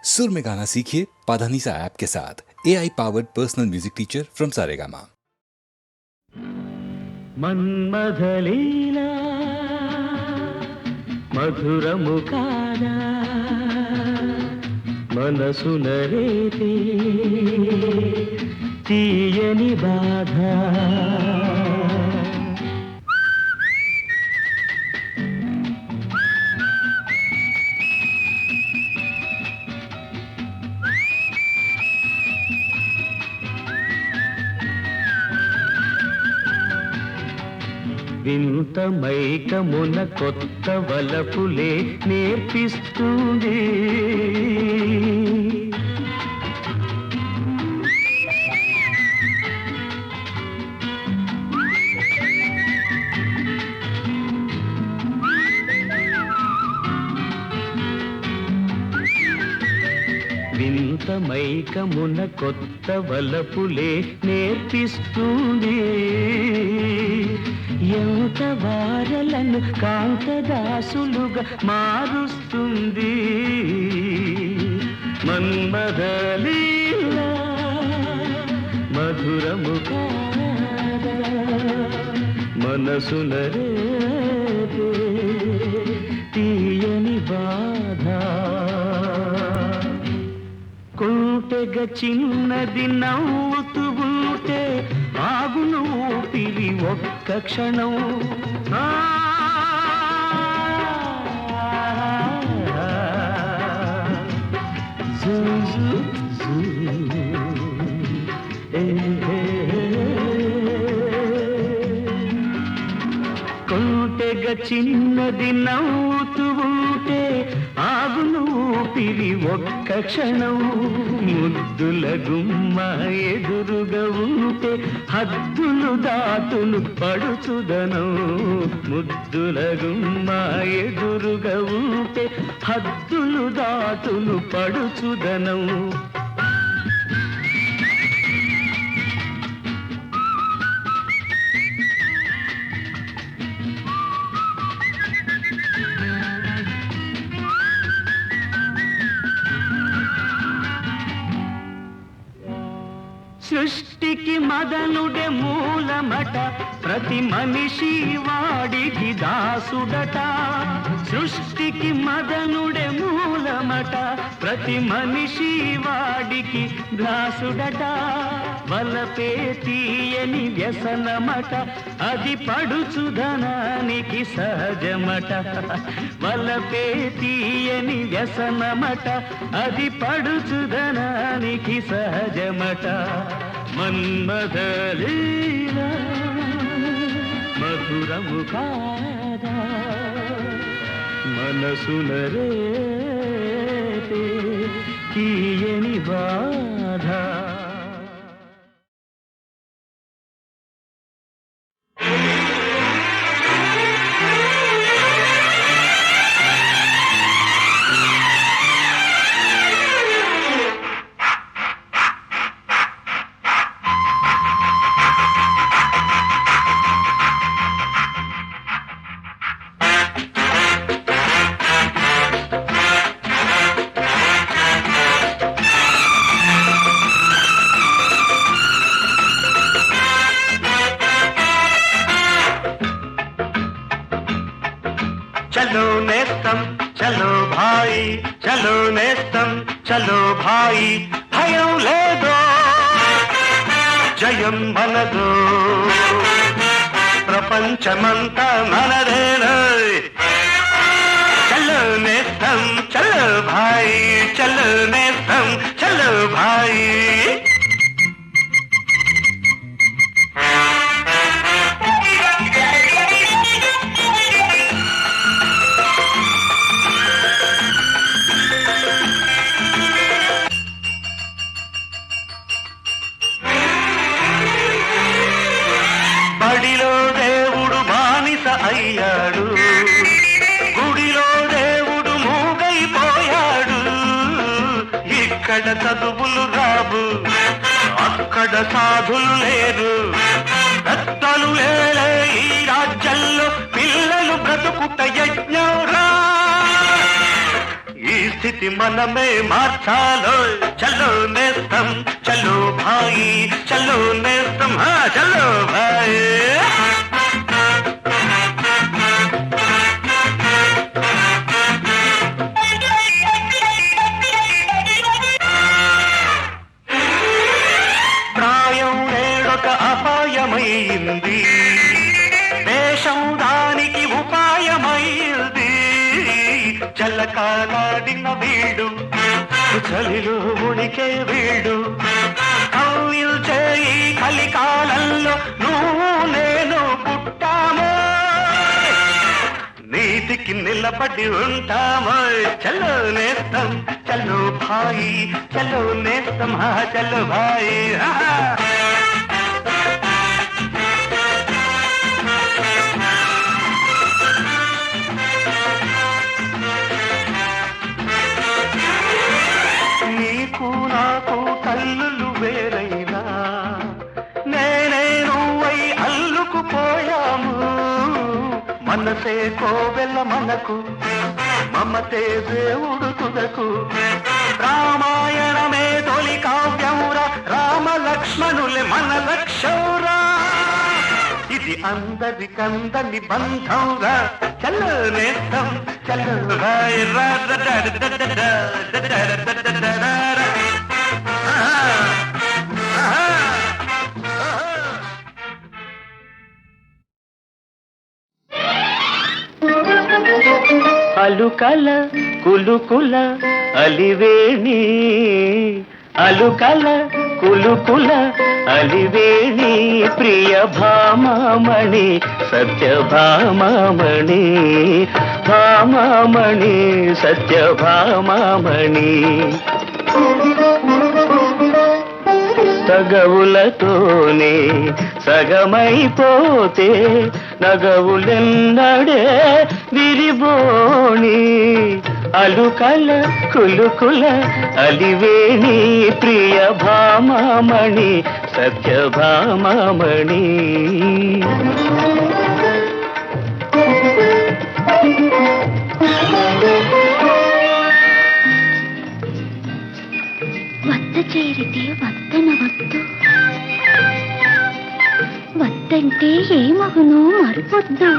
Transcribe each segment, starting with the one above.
सुर में गाना सीखिए पाधानीसा ऐप के साथ AI powered personal music teacher from Saregama. మన్మథలీలా మధురము కాదా మనసున రేపే తీయని బాధ వింత మైకమున కొత్త వలపులే నేర్పిస్తుంది వింత మైకమున కొత్త వలపులే నేర్పిస్తుంది ఎంత వారలను కాంతదాసులుగా మారుస్తుంది మన్మథలీలా మధురము కాదా మనసున రేపే తీయని బాధ కుంటెగ చిన్నది నవ్వుతూ ఉంటే ఆగును ఊపిరి ఒక్క క్షణం కుంటెగ చిన్నది నవ్వుతూ ఉంటే ఆగును ఊపిరి ఒక్క క్షణం ముద్దుల గుమ్మ ఎదురుగా ఉంటే హద్దులు దాటును పడుచుదనం ముద్దుల గుమ్మ ఎదురుగా ఉంటే హద్దులు దాటును పడుచుదనం సృష్టికి మదనుడే మూలమట ప్రతి మనిషి వాడికి దాసుడట సృష్టికి మదనుడే మూలమట ప్రతి మనిషి వాడికి దాసుడట వలపే తీయని వ్యసనమట అది పడుచుదనానికి సహజమట వలపే తీయని వ్యసనమట అది పడుచుదనానికి సహజమట మన్మథలీలా మధురము కాదా మనసున రేపే తీయని బాధ चलो नेस्तम चलो भाई चलो नेस्तम चलो भाई भయం లేదో జయం మనదో ప్రపంచమంతా మనదేనే చలో నేస్తం చలో భాయి చలో నేస్తం చలో భాయి బడిలో దేవుడు బానిస అయ్యాడు గుడిలో దేవుడు మూగైపోయాడు ఇక్కడ చదువులు రావు అక్కడ సాధులు లేరు పెద్దలు లేలే ఈ రాజ్యంలో పిల్లలు బ్రతుకుట యజ్ఞంరా ఈ స్థితి మనమే మార్చాలో చలో నేస్తం చలో భాయి చలో నేస్తం చలో భాయి ప్రాయం నేడొక అపాయమైంది దేశం దానికి ఉపాయమైంది చల్లకాలాడిన వీడు చలిలో ఉనికే వీడు కవ్విల్చే ఈ కలికాలంలో నువ్వు నేను పుట్టామో నీతికి నిలబడి ఉంటామో చలో నేస్తం చలో భాయి చలో నేస్తం చలో భాయి నీకు నాకు తల్లులు వేరైనా నేనే నువ్వై అల్లుకుపోయాము మనసే కోవెల మనకు మమతే దేవుడు తుదకు రామాయణమే తొలి కావ్యమురా రామ లక్ష్మణులే మన లక్ష్యౌరా ఇది అందరికందని బంధంరా చలో నేస్తం చలో భాయ్ అలుకల కులుకుల అలివేణి అలుకల కులుకుల అలివేణి ప్రియ భామామణి సత్య భామామణి భామామణి సత్య భామామణి తగవులతోనే సగమైపోతే నగవులెన్నడే విరిబోణి అలుకల కులుకుల అలివేణి ప్రియ భామామణి సత్య భామామణి వద్ద చేరితే వద్దన వద్దు వద్దంటే ఏమగును మరిపొద్దు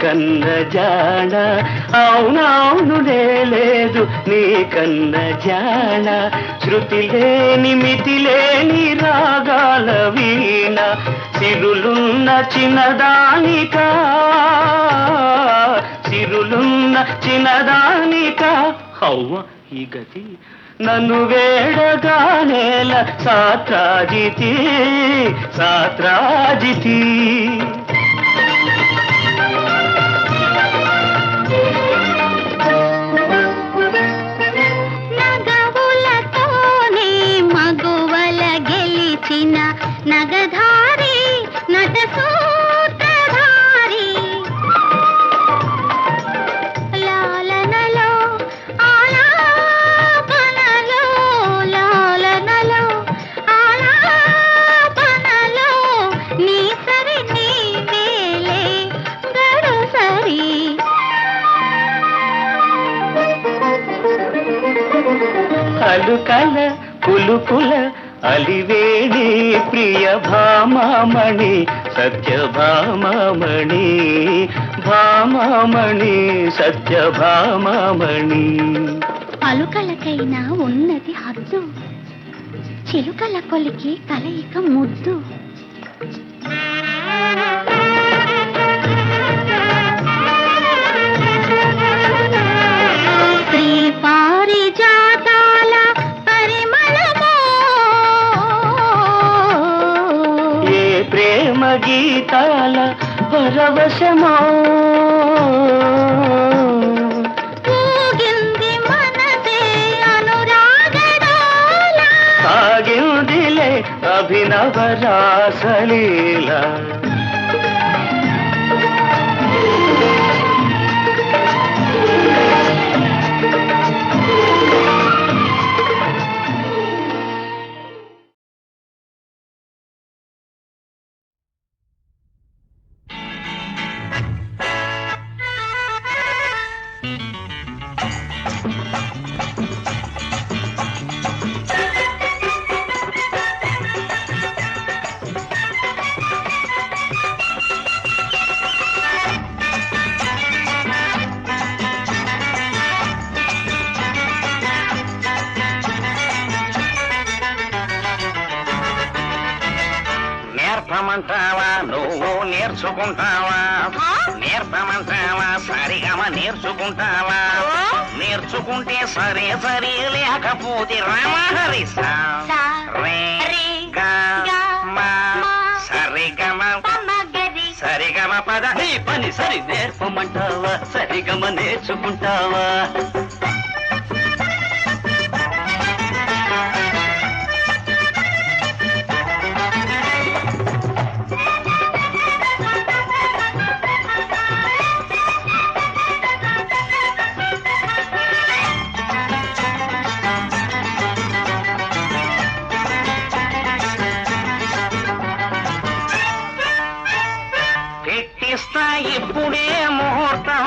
కన్న జాణ అవునవును లేదు నీ కన్న జాణ శృతి లేని మితి లేని రాగాల వీణ సిరులున్న చిన్నదానిక సిరులున్న చిన్నదానిక హవ్వ ఈ గతి నన్ను వేడగానేల సాత్రాజితి సాత్రాజితి నగధారి నట సూత్రధారి లాలనలో ఆలాపనలో లాలనలో ఆలాపనలో నీ సరి నీ వేలే గడు సరి అలుకల కులుకుల అలివేణి ప్రియ భామామణి సత్య భామామణి భామామణి సత్యభామామణి. పలుకలకైనా ఉన్నది హద్దు, చిలుకల కొలికి కలయిక ముద్దు. శ్రీ పారిజాతాల పరిమళమో, ఏ ప్రేమ గీతాల పరవశమో, ఊగింది మనసే అనురాగడాల. సాగిందిలే అభినవ రాసలీల. నేర్పమంటావా నువ్వు నేర్చుకుంటావా, నేర్పమంటావా సరిగమ నేర్చుకుంటావా, నేర్చుకుంటే సరే సరే లేకపోతే రామహరి సా రే గా మా సరిగమ సరిగమ పద పని సరి. నేర్పమంటావా సరిగమ నేర్చుకుంటావా. పెట్టిస్తా ఇప్పుడే ముహూర్తం,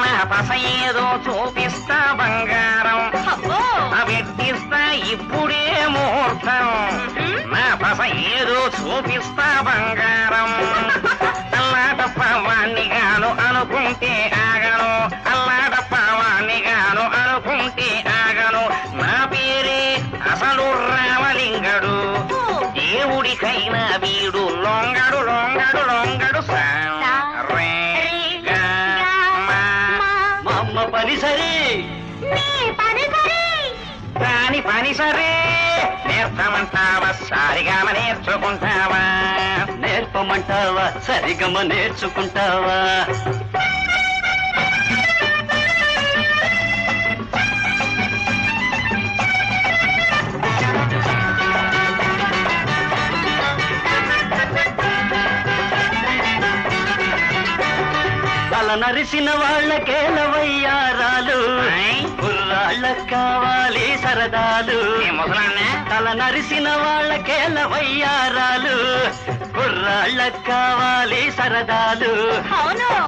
నా పస ఏదో చూపిస్తా బంగారం. పెట్టిస్తా ఇప్పుడే ముహూర్తం, నా పస ఏదో చూపిస్తా బంగారం. అల్లాటప్ప వాణ్ణి గాను అనుకుంటే ఆగను, అల్లాటప్ప వాణ్ణి గాను అనుకుంటే ఆగను. నా పేరే అసలు రామలింగడు, దేవుడికైనా వీడు లొంగడు లొంగడు లొంగడు. మమ్మ పని సరే దాని పని సరే. నేర్పమంటావా సరిగమ నేర్చుకుంటావా, నేర్పమంటావా సరిగమ నేర్చుకుంటావా. తల నరిసిన వాళ్ళకేలవయ్యారాలు, కుర్రాళ్ళకు కావాలి సరదాలు. తల నరిసిన వాళ్ళకేలవయ్యారాలు, కుర్రాళ్ళకు కావాలి సరదాలు.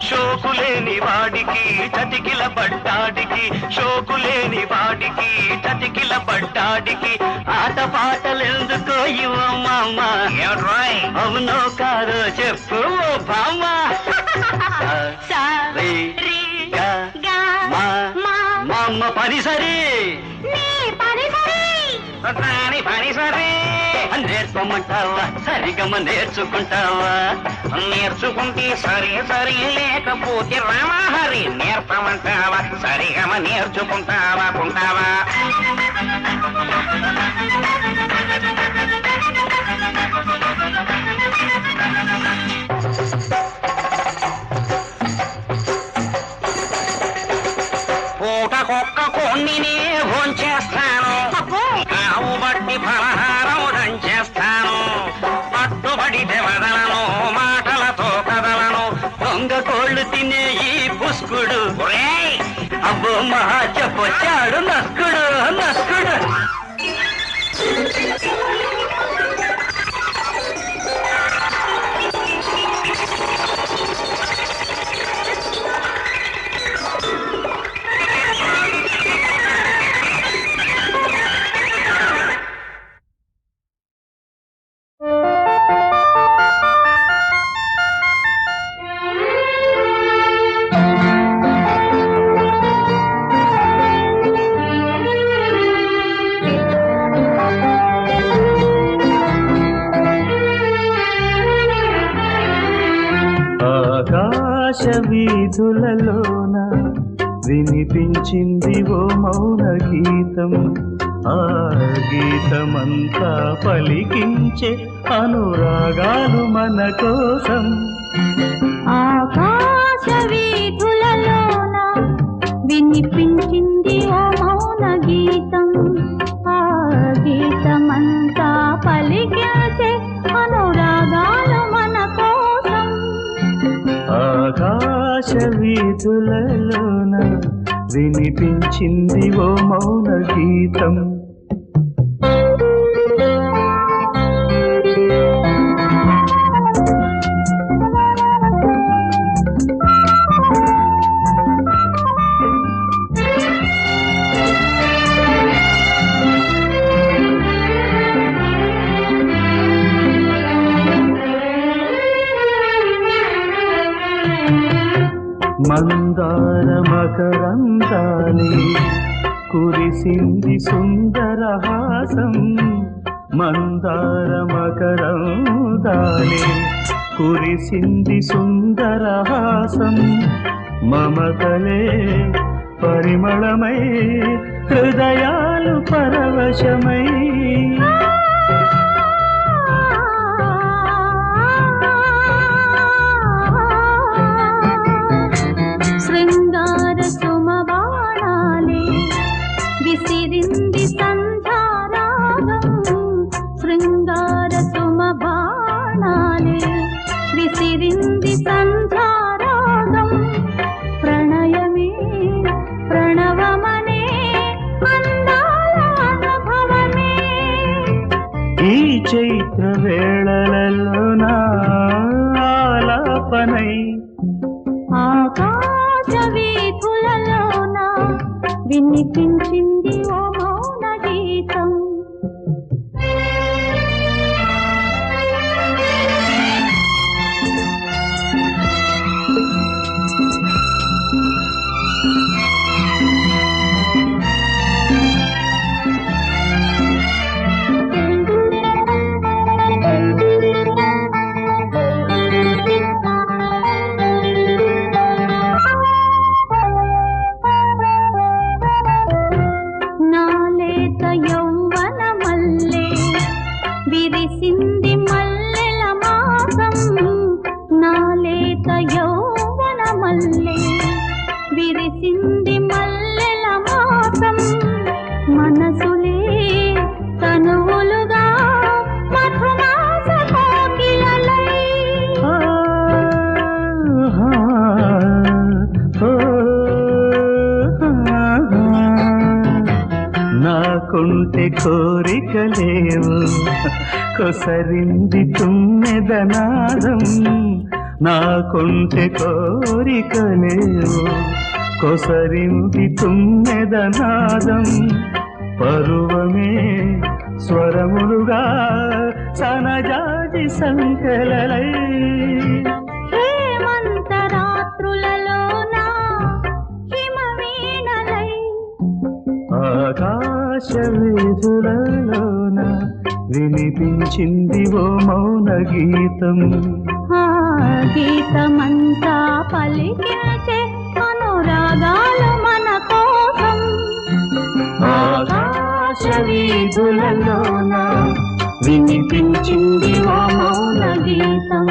షోకులేని వాడికి చతికిల పడ్డాడికి, షోకులేని వాడికి చతికిల పడ్డాడికి ఆట పాటలెందుకో ఇవ్వమ్మ. అవునో కాదో చెప్పు బామ్మ. మామ్మ పని సరే దాని పని సరే. నేర్పమంటావా సరిగమ నేర్చుకుంటావా, నేర్చుకుంటే సరే సరే లేకపోతే రామహరి. నేర్పమంటావా సరిగమ నేర్చుకుంటావా కుంటావా. పూటకొక్క కొన్నినే భోంచేస్తాను, ఆవు బట్టి ఫలహారం దంచేస్తాను. పట్టుబడితే వదలను, మాటలతో కదలను. దొంగ కోళ్ళు తినే ఈ పుష్కుడు అబ్బో మహా చెప్పొచ్చాడు నస్కుడు నస్కుడు. వీధులలోన వినిపించింది ఓ మౌన గీతం. ఆ గీతమంతా పలికించే అనురాగాలు మన కోసం. ఆకాశ వీధులలోన వినిపించింది ఓ మౌన గీతం. ఆ గీతమంతా పలికించే అనురాగాలు మన కోసం. ఆకాశ వీధులలోన వినిపించింది ఓ మౌన గీతం. మందార మకరందాలే కురిసింది సుందరహాసం. మందార మకరందాలే కురిసింది సుందరహాసం. మమతలే పరిమళమై హృదయాలు పరవశమై. శృంగార సుమబాణాలే విసిరింది సంధ్యారాగం. శృంగార సుమబాణాలే విసిరింది సంధ్యారాగం. ప్రణయమే ప్రణవమనే అందాల అనుభవమే. ఈ చైత్ర వేళలలోన ఆలాపనై ఆకాశ వీధులలోన వినిపించింది ఓ మౌన గీతం. నాలేత యౌవన మల్లె విరిసింది మల్లెల మాసం. నాలేత యౌవన మల్లె విరిసింది మల్లెల మాసం. మనసులే తనువులుగా మధుమాస కోకిలలై. నాకుంటే కోరికలేవు కొసరింది తుమ్మెదనాదం. నాకుంటే కోరికలేవు కొసరింది తుమ్మెదనాదం. పరువమే స్వరములుగా సనజాజి సంకలలై. హేమంత రాత్రులలోన హిమవీణలై. ఆకాశ వీధులలోన వినిపించింది ఓ మౌన గీతం. ఆ గీతమంతా పలికించే అనురాగాలు మన కోసం. ఆకాశ వీధులలోన వినిపించింది ఓ మౌన గీతం.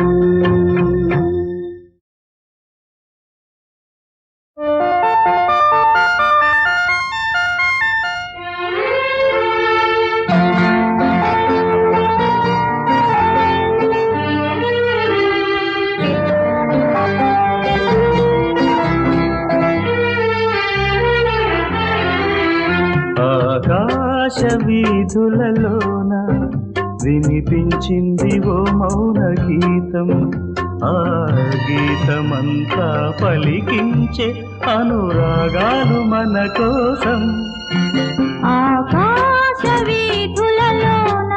ఆకాశ వీధులలోన వినిపించింది ఓ మౌన గీతం. ఆ గీతమంతా పలికించే అనురాగాలు మన కోసం. ఆకాశ వీధులలోన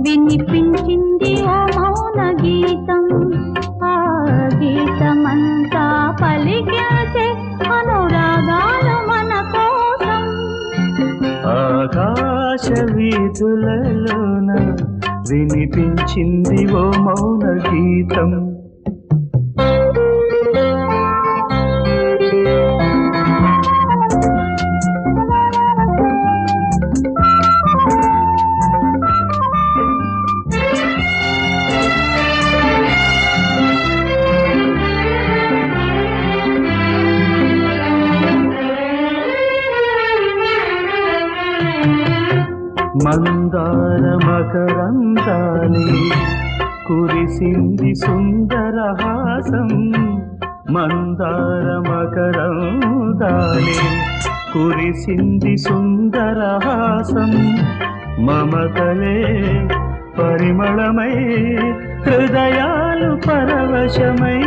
వినిపించింది ఓ మౌన గీతం. ఆ గీతమంతా పలికించే అనురాగాలు మన కోసం. ఆకాశ వీధులలోన వినిపించింది ఓ మౌన గీతం. మందార మకరందాలే కురిసింది సుందరహాసం మందార మకరందాలే కురిసింది సుందరహాసం మమతలే పరిమళమై హృదయాలు పరవశమై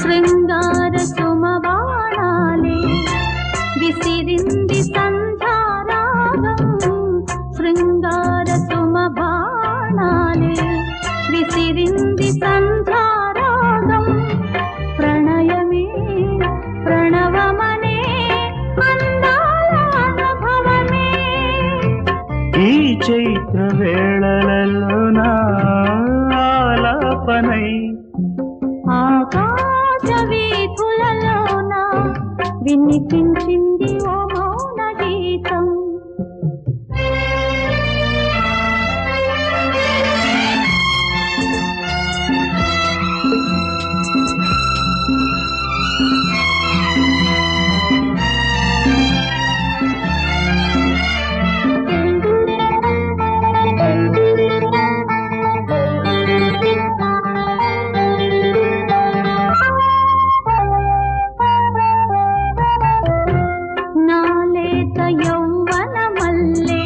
శృంగార సుమబాణాలే విసిరింది సంధ్యారాగం శృంగార సుమబాణాలే విసిరింది సంధ్యారాగం ప్రణయమే ప్రణవమనే అందాల అనుభవమే ఈ చైత్ర వేళలలో నా ఆలాపనై ఆకాశ వీధులలోన వినిపించింది ఓ మౌన గీతం నాలేత యౌవన మల్లె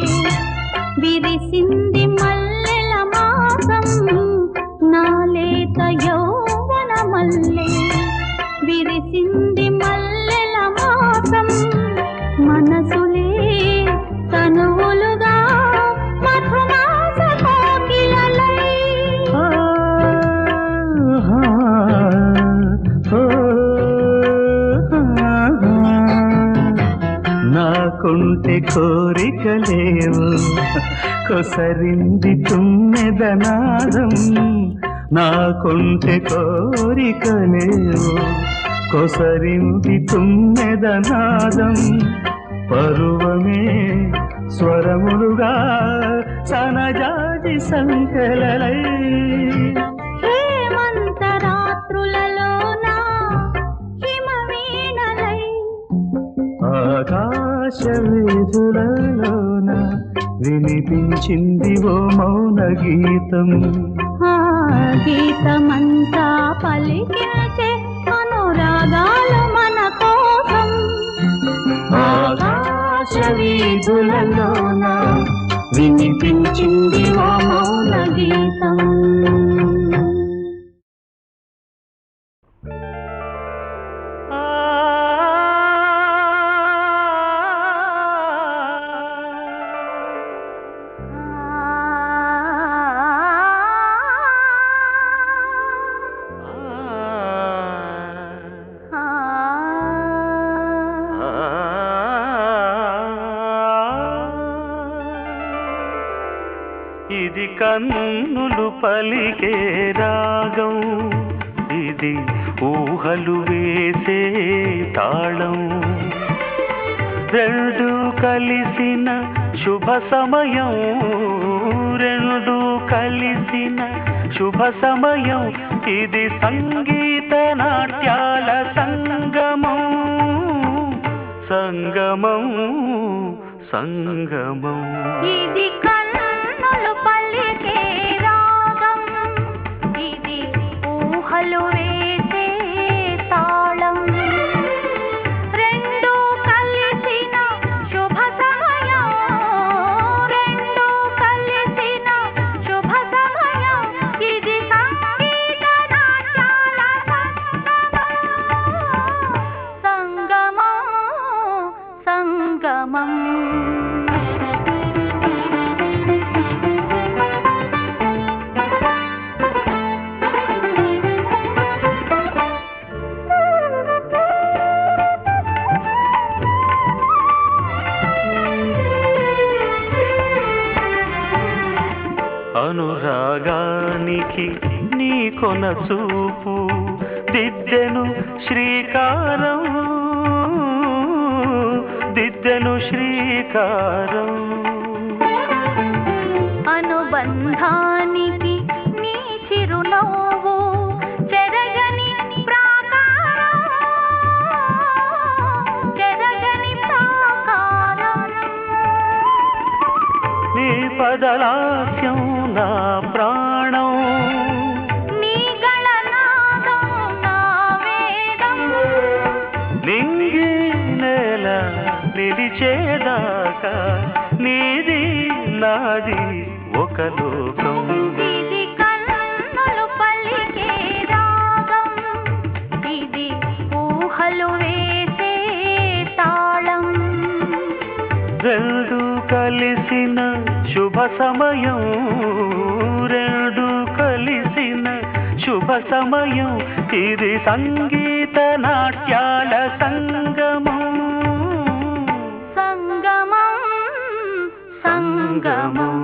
విరిసింది మల్లెల మాసం నాలేత యౌవన మల్లె విరిసింది మల్లెల మాసం మనసులే తనువులుగా మధుమాస కోకిలలై నాకుంటే కోరికలేవు కొసరింది తుమ్మెదనాదం నాకుంటే కోరికలేవు కొసరింది తుమ్మెదనాదం పరువమే స్వరములుగా సనజాజి సంకలలై హేమంత రాత్రులలోన హిమవీణలై ఆకాశ వీధులలోన వినిపించింది ఓ మౌన గీతం ఆ గీతమంతా పలికించే అనురాగాలు మన కోసం ఆకాశ వీధులలోన వినిపించింది ఓ మౌన గీతం ఇది కన్నులు పలికే రాగం ఇది ఊహలు వేసే తాళం రెండు కలిసిన శుభ సమయం రెండు కలిసిన శుభ సమయం ఇది సంగీత నాట్యాల సంగమం సంగమం సంగమం ఇది కన్నులు పలికే రాగం ఇది ఊహలు వేసే తాళం రెండు కలిసిన శుభ సమయం రెండు కలిసిన శుభ సమయం ఇది సంగీత నాట్యాల సంగమం సంగమం అనురాగానికి నీ కొన చూపు దిద్దెను శ్రీకారం దిద్దెను శ్రీకారం అనుబంధానికి నీ చిరునవ్వు చెరగని ప్రా పదలాస్యం నా ప్రాణం నీ గళనాదం నా వేదం నింగి నేల నిలిచేదాకా నీది నాది ఒక లోకం ఇది కన్నులు పలికే రాగం ఇది ఊహలు వేసే తాళం రెండు కలిసిన శుభ సమయం రెండు కలిసిన శుభ సమయం ఇది సంగీత నాట్యాల సంగమం సంగమం సంగమం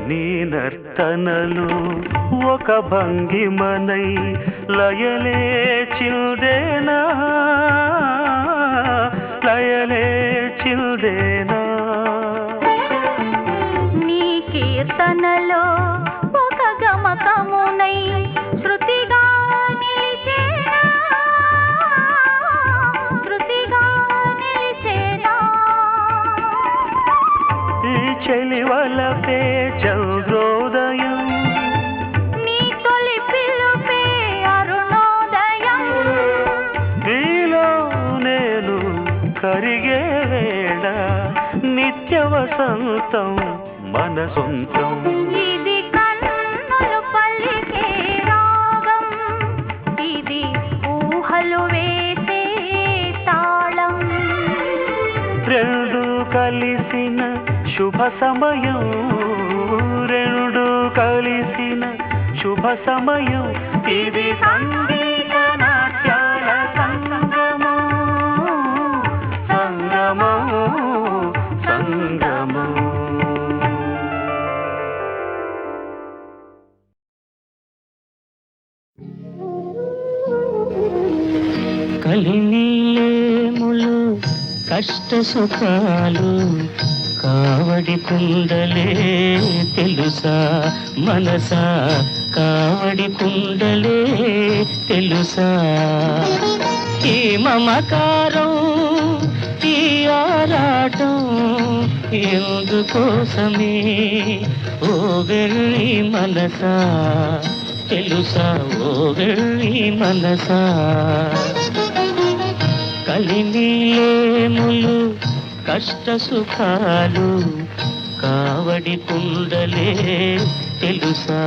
నీ నర్తనలు ఒక భంగిమనై లయలే చిల్దేనా లయలే చిల్దేనా నీ కీర్తనలో ఒక గమకమునై శృతిగా నిలిచేనా శృతిగా నిలిచేనా ఈ చెలివలపే చంద్రోదయం నీ తొలి పిలుపే అరుణోదయం నీలో నేను కరిగే వేళ నిత్య వసంతం మన సొంతం ఇది కన్నులు పలికే రాగం ఇది ఊహలు వేసే తాళం రెండు కలిసిన శుభ సమయం రెండు కలిసిన శుభ సమయం ఇది సంగీత నాట్యాల సంగమం సంగమం సంగమం కలినీలేములు కష్ట సుఖాలు కావడి కుండలే తెలుసా మనసా కావడి కుండలే తెలుసా ఈ మమకారం ఈ ఆరాటం ఎందుకోసమే ఓ వెళ్ళి మనసా తెలుసా ఓ వెళ్ళి మనసా కలినీలేములు కష్ట సుఖాలు కావడి కుండలే తెలుసా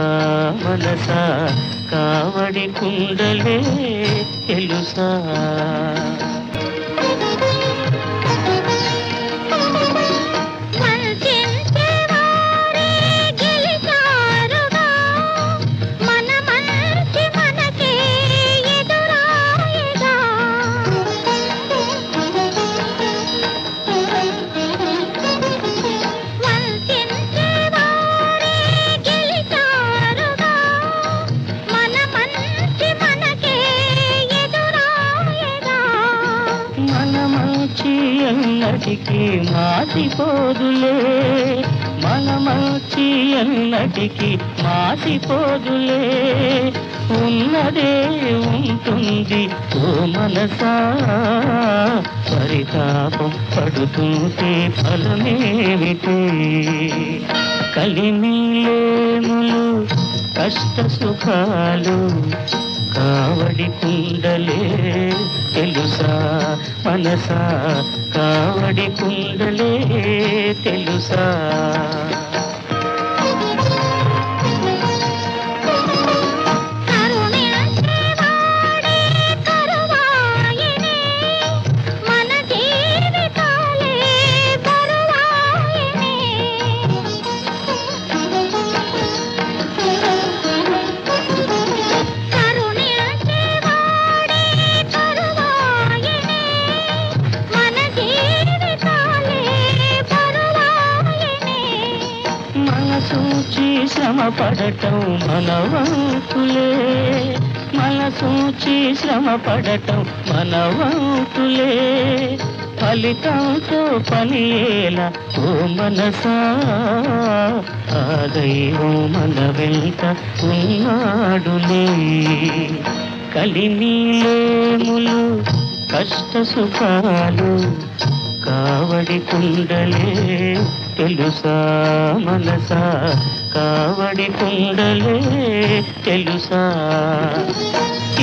మనసా కావడి కుండలే తెలుసా వంచించేవారే గెలిచారుగా మన మంచి మనకే ఎదురాయగా వంచించేవారే గెలిచారుగా మన మంచి మనకే ఎదురాయగా మన మంచి ఎన్నటికీ మాసిపోదులే మన మంచి ఎన్నటికీ మాసిపోదులే ఉన్నదే ఉంటుంది ఓ మనసా పరితాపం పడుతుంటే ఫలమేమిటి కలినీలేములు కష్ట సుఖాలు కావడి కుండలే తెలుసా మనసా కావడి కుండలే తెలుసా కరుణించేవాడే కరువాయనే మన జీవితాలే బరువాయనే కరుణించేవాడే కరువాయనే మన జీవితాలే బరువాయనే శ్రమ పడటం మన వంతులే మనసూచి శ్రమ పడటం మన వంతులే ఫలితంతో పనియేలా ఓ మనసా ఆ దైవం మన వెంట ఉన్నాడులే కలినీలేములు కష్ట సుఖాలు కావడి కుండలే తెలుసా మనసా కావడి కుండలే తెలుసా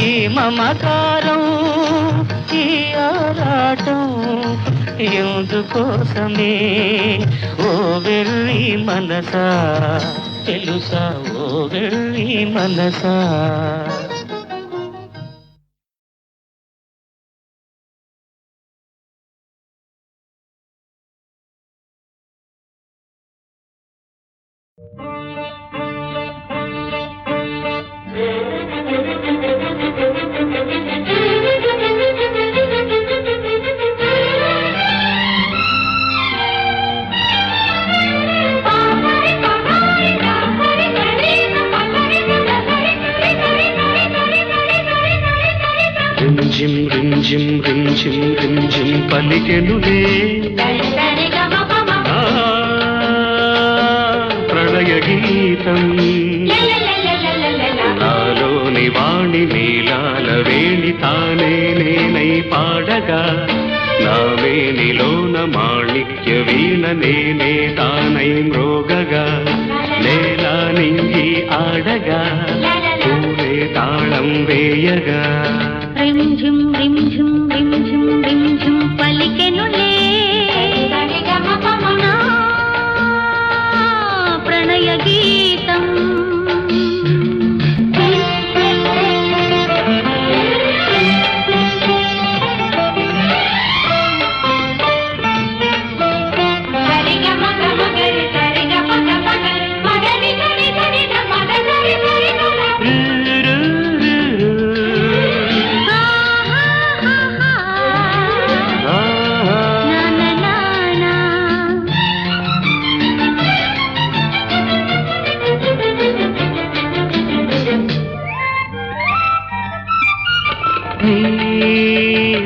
ఈ మమకారం ఈ ఆరాటం ఎందుకోసమే ఓ వెర్రి మనసా తెలుసా ఓ వెర్రి మనసా రింజిం రింజిం రింజిం రింజిం పలికెనులే ప్రణయ గీతం నాలోని వాణి నీలాల వేణి తానే నేనై పాడగా నా వేణిలోన మాణిక్య వీణ నేనే తానై మ్రోగగా నేలా నింగి ఆడగా పూలే తాళం వేయగా రింఝిం రింఝిం రింఝిం రింఝిం పలికెనులే నా ప్రణయ గీతం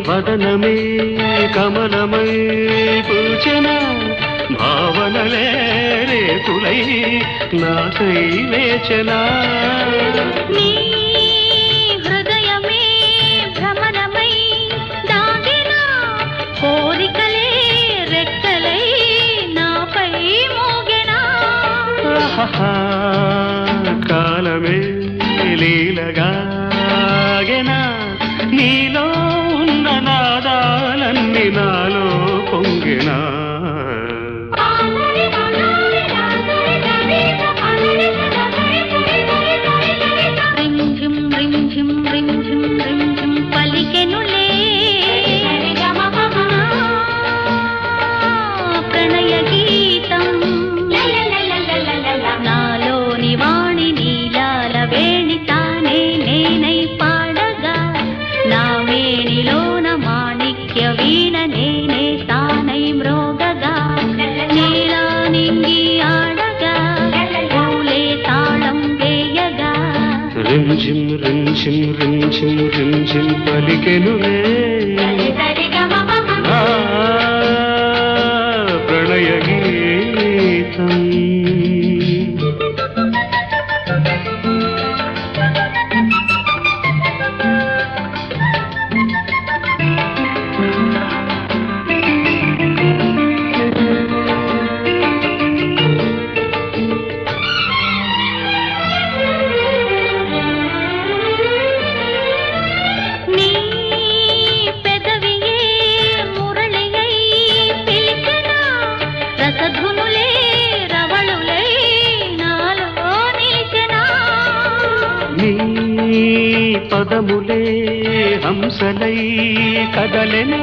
వదనమే కమలమై పూచన భావనలే రేతులై నాకై వేచనా నీ హృదయమే భ్రమణమై దాగిన కోరికలే రెక్కలై నాపై మోగెనా కాలమే లీలగా నీలో ఉన్న నాదాలన్నీ నాలో పొంగినా రింఝిం రింఝిం రింఝిం రింఝిం పలికెనులే ప్రణయ గీతం నాలోని వాణి నీలాల వేణి తానే నేనై పాడగా నా వేణిలోన మాణిక్య వీణ నేనే తానై మ్రోగగా నేలా నింగి ఆడగా పూలే తాళం వేయగా రింజిం రింజిం రింజిం రింజిం పలికెనులే ప్రణయ గీతం నీ పెదవియే మురళియై పిలిచెనా రసధునులే రవళులై నాలో నిలిచెనా నీ పదములే హంసలై కదలెనా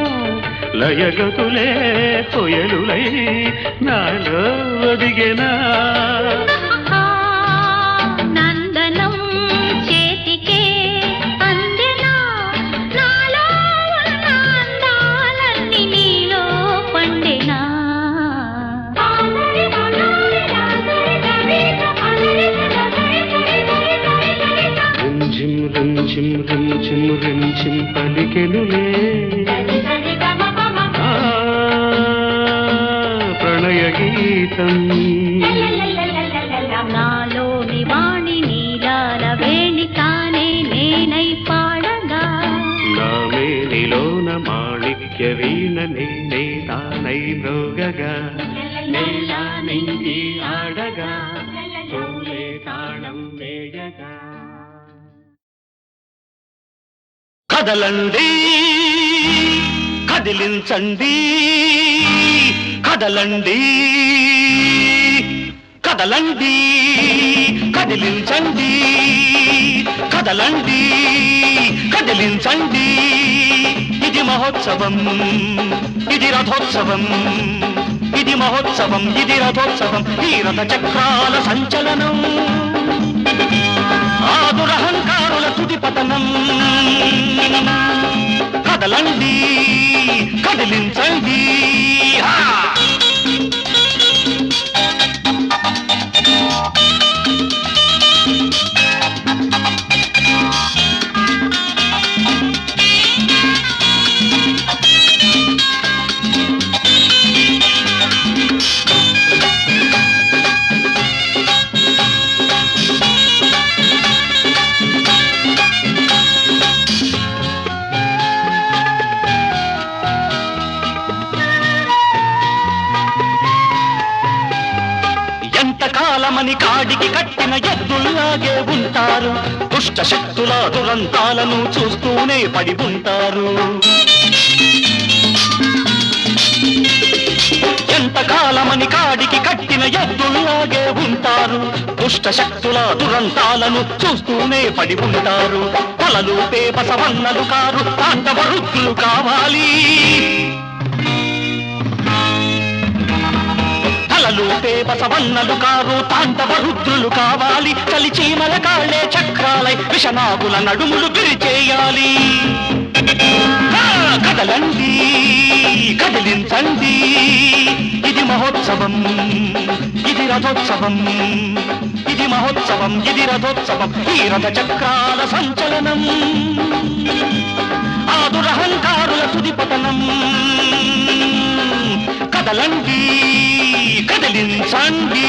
లయగతులే కొయలులై నాలో ఒదిగెనా నందనం చేతికే అందెనా నాలో ఉన్న అందాలన్నీ నీలో పండెనా పలికెనులే ఆ, ప్రణయ గీతం నాలోని వాణి నీలాల వేణి తానే నేనై పాడగా నా మేనిలోన మాణిక్య వీణ నేనే తానై మ్రోగగా నేలా నింగి ఆడగా తోలే తాళం వేయగా కదలండి కదిలించండి కదలండి కదలండి కదిలించండి కదలండి కదిలించండి ఇది మహోత్సవం ఇది రథోత్సవం ఇది మహోత్సవం ఇది రథోత్సవం ఈ రథ చక్రాల సంచలనం ఆదురహంకారుల తుది పతనం కదలండి కదిలించండి ఎంతకాలమని కాడికి కట్టిన ఎద్దుల్లాగే ఉంటారు దుష్ట శక్తుల దురంతాలను చూస్తూనే పడి ఉంటారు ఎంతకాలమని కాడికి కట్టిన ఎద్దుల్లాగే ఉంటారు దుష్ట శక్తుల దురంతాలను చూస్తూనే పడి ఉంటారు కొలలు పేపసవన్నలు కారు తాండవ రుద్రులు కావాలి కలలు పేపసవన్నలు కారు తాండవ రుద్రులు కావాలి కలిచీమల కాళ్ళే చక్రాలై విషనాగుల నడుములు విరిచేయాలి కదలండి కదిలించండి ఇది మహోత్సవం ఇది రథోత్సవం ఇది మహోత్సవం ఇది రథోత్సవం ఈ రథ చక్రాల సంచలనం ఆదురహంకారుల తుది పతనం కదలండి కదిలించండి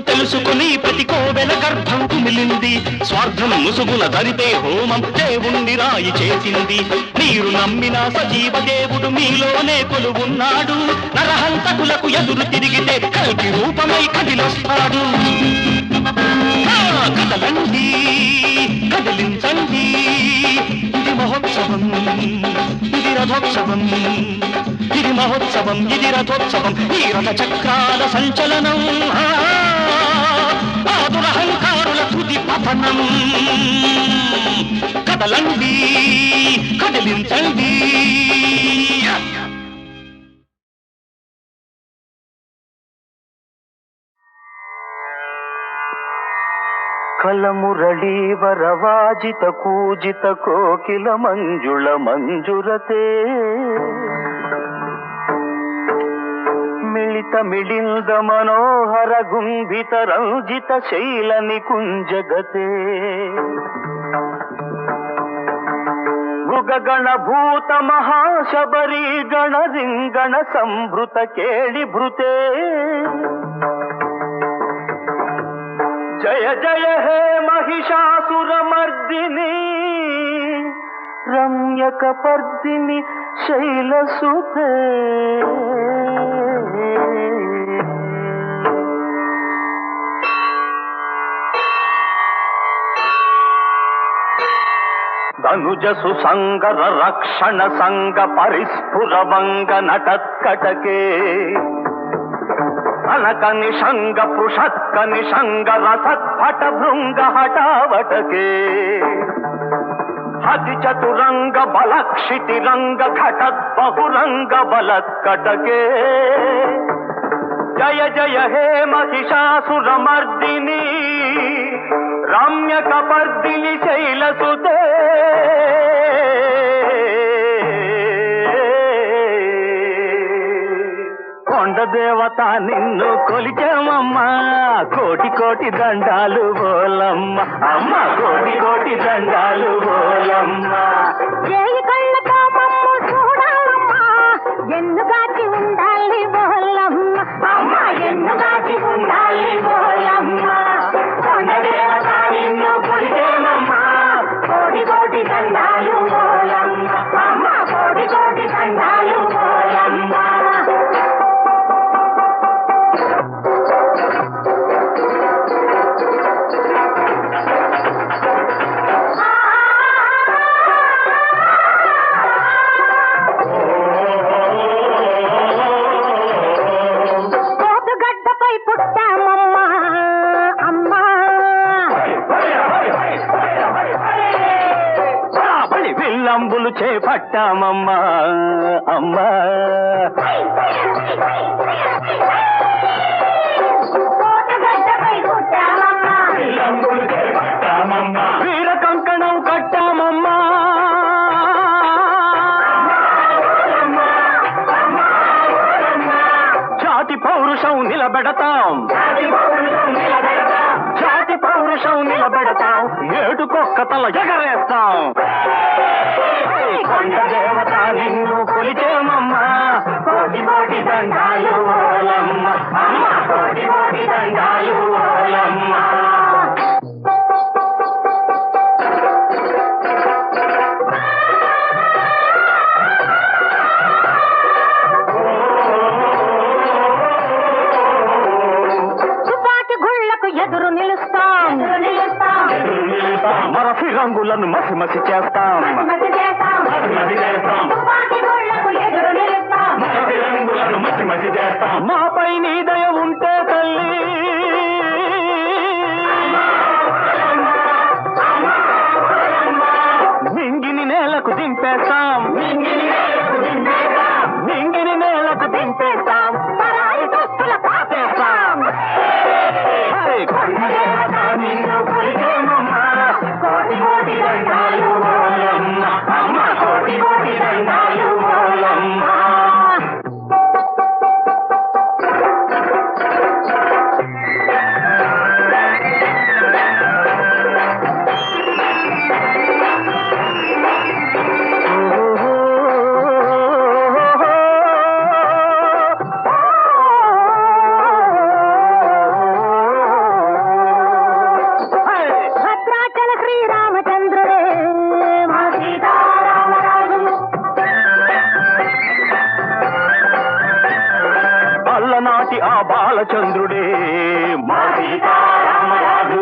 తెలుసుకుని ప్రతి కోవెల గర్భం కుమిలింది స్వార్థం ముసుగుల దరితే హోమం దేవుణ్ణి రాయి చేసింది మీరు నమ్మిన సజీవ దేవుడు మీలోనే కొలువున్నాడు నరహంతకులకు ఎదురు తిరిగితే కల్కి రూపమై కదిలొస్తాడు కదలండి కదిలించండి ఇది మహోత్సవం ఇది రథోత్సవం ఇది మహోత్సవం ఇది రథోత్సవం ఈ రథ చక్రాల సంచలనం ఆదురహంకారుల తుది పతనం కదలండి కదిలించండి కలమురళీ వరవాజిత కూజిత కోకిల మంజుళ మంజురతే మిళిత మిళింద మనోహర గుంభిత రంజిత శైల నికుంజగతే మృగగణ భూత మహాశబరీ గణ రింగణ సంభృత కేళి భృతే జయ జయ హే महिषासुरमर्दिनी रम्यकपर्दिनी शैलसुते తనుజ సుసంగర రక్షణ సంగ పరిస్ఫుర వంగ నటత్కటకే అనక నిషంగ పృషత్క నిషంగ రసత్పట భృంగ హఠావటకే హతి చతురంగ బలక్షితి రంగ ఘటత్ బహురంగ బలత్కటకే జయ జయ హే మహిషాసురమర్దిని రమ్య కపర్దిని శైలసుతే కొండ దేవత నిన్ను కొలిచామమ్మా కోటి కోటి దండాలు బోలమ్మ అమ్మ కోటి కోటి దండాలు బోలమ్మ చేయి కళ్ళతో మమ్ము చూడాలమ్మా ఎన్నుగాచి ఉండాలి బోలమ్మ అమ్మ ఎన్నుగాచి ఉండాలి బోలమ్మ కొండ దేవత నిన్ను కొలిచేమమ్మా కోటి కోటి దండాలు బోలమ్మ అమ్మ కోటి కోటి దండాలు బోలమ్మ విల్లంబులు చేపట్టామమ్మా అమ్మా వీర కంకణం కట్టామమ్మా జాతి పౌరుషం నిలబెడతాం జాతి పౌరుషం నిలబెడతాం ఏడుకొక్క తల ఎగరేస్తాం కొండ దేవత నిన్ను కొలిచేమమ్మా కోటి కోటి దండాలు ఓలమ్మ అమ్మ కోటి కోటి దండాలు ఓలమ్మ తుపాకి గుళ్ళకు ఎదురు నిలుస్తాం మరఫి రంగులను మసి మసి చేస్తాం మాపై నీ దయ ఉంటే తల్లి నింగిని నేలకు దింపేస్తాం నింగిని నేలకు దింపేస్తాం పరాయి దుస్తుల పాపేస్తాం నిన్ను కొలిచేమమ్మా కోటి కోటి దండాలు ఓలమ్మ అమ్మ కోటి కోటి దండాలు ఓలమ్మ అల్లనాటి ఆ బాలచంద్రుడే మా సీతారామరాజు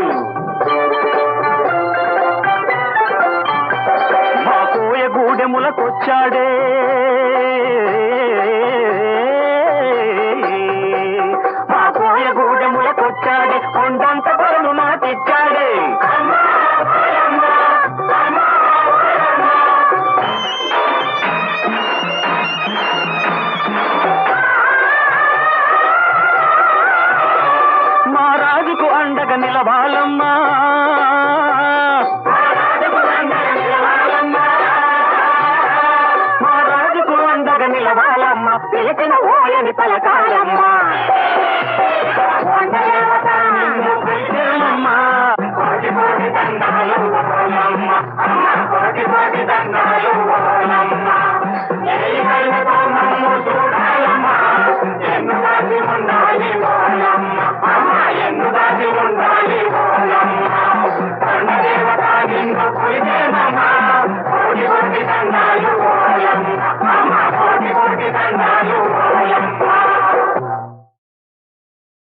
మా కోయ గూడెములకొచ్చాడే మా కోయ గూడెములకొచ్చాడే కొండంత బరులు నాటిచ్చాడే మా రాజుకు అండగా నిలవాలమ్మా మా రాజుకు అండగా నిలవాలమ్మా పిలిచిన ఓయని పలకాలమ్మా